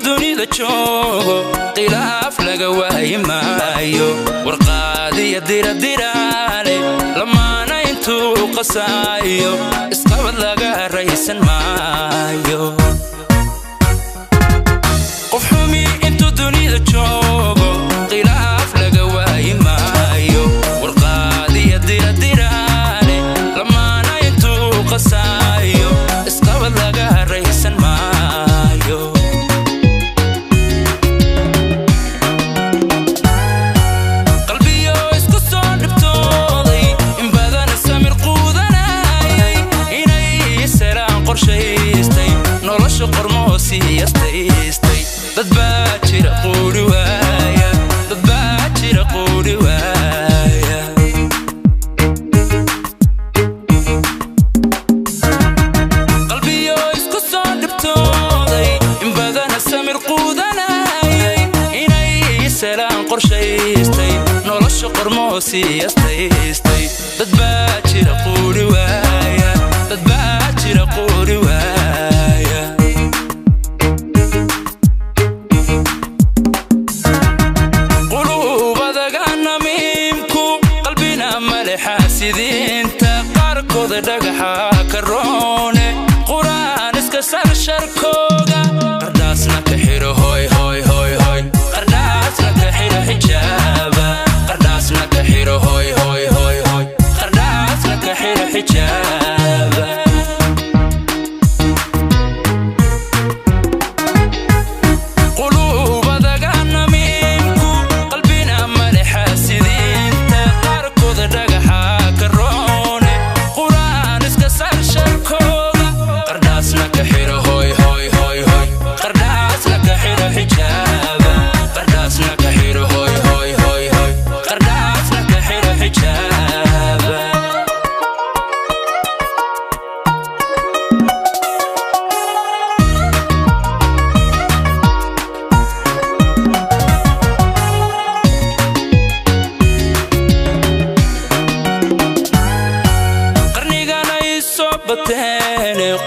dunida joogo khilaaf laga waayi maayo warqaadiya diradiraale lamaana intuu qasaayo isqabad laga raysan maayo qof xumi intuu dunida joogo khilaaf laga waayi maayo warqaadiya diradiraale lamaana intuu qasaayo isqabad laga raysan maayo dad baa jira quuri waaya dad baa jira quuri waaya qalbiyo isku soo dhibtooday in badana samir quudanayay inay salaan qorshaystay nolosha qormoo siiyastaystay dad baa jira quuri waaya dad baa jira quuri waaya xaasidiinta qaarkooda dhagaxa karoone quraan iska sar sharkooga qardhaasna ka xiro hoy hoy hoy hoy qardhaasna ka xiro xijaaba qardhaasna ka xiro hoy hoy hoy hoy qardhaasna ka xiro xijaaba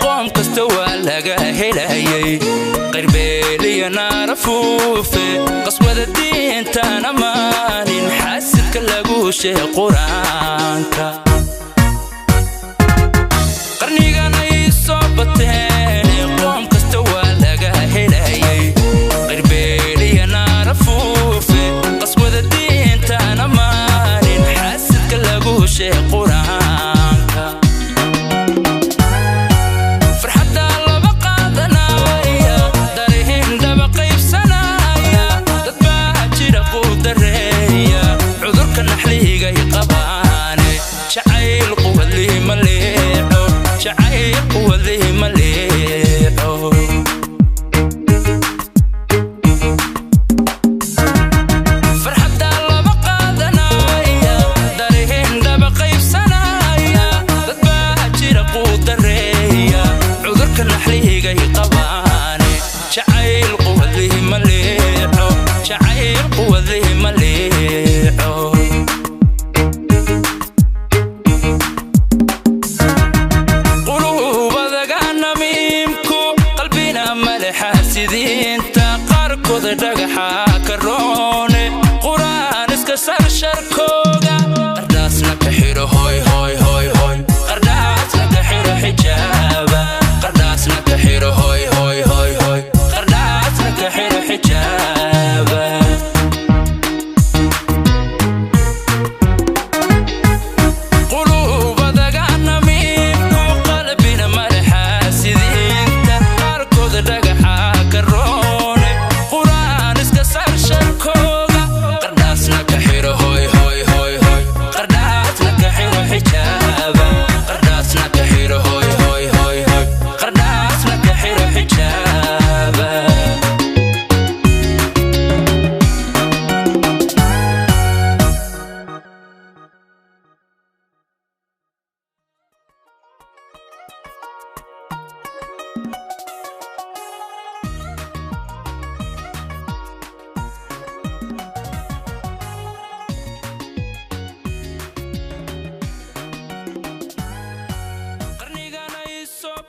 قوم كستوى لقى هلايي قربيلي نار فوفي قصوى الدين تانا ماني نحسد كلاقوش قرانك قرني قانا يصوبتيني قوم كستوى لقى هلايي قربيلي نار فوفي قصوى الدين تانا ماني نحسد كلاقوش قرانك شعيل قواد ليه مليعو شعيل قواد ليه مليعو فرحة الله بقادنايا دارهن دبقى يفسنايا تتباجر قود الريا عذرك النحليه جاي قباني شعيل قواد ليه مليعو شعيل قواد ليه مليعو xaasidiinta qaarkooda dhagaxa karoone quraan iska sar sharkooga qardhaasna ka xiro hoy hoy hoy hoy qardhaasna ka xiro xijaaba qardhaasna ka xiro hoy hoy hoy hoy qardhaasna ka xiro xijaaba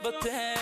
but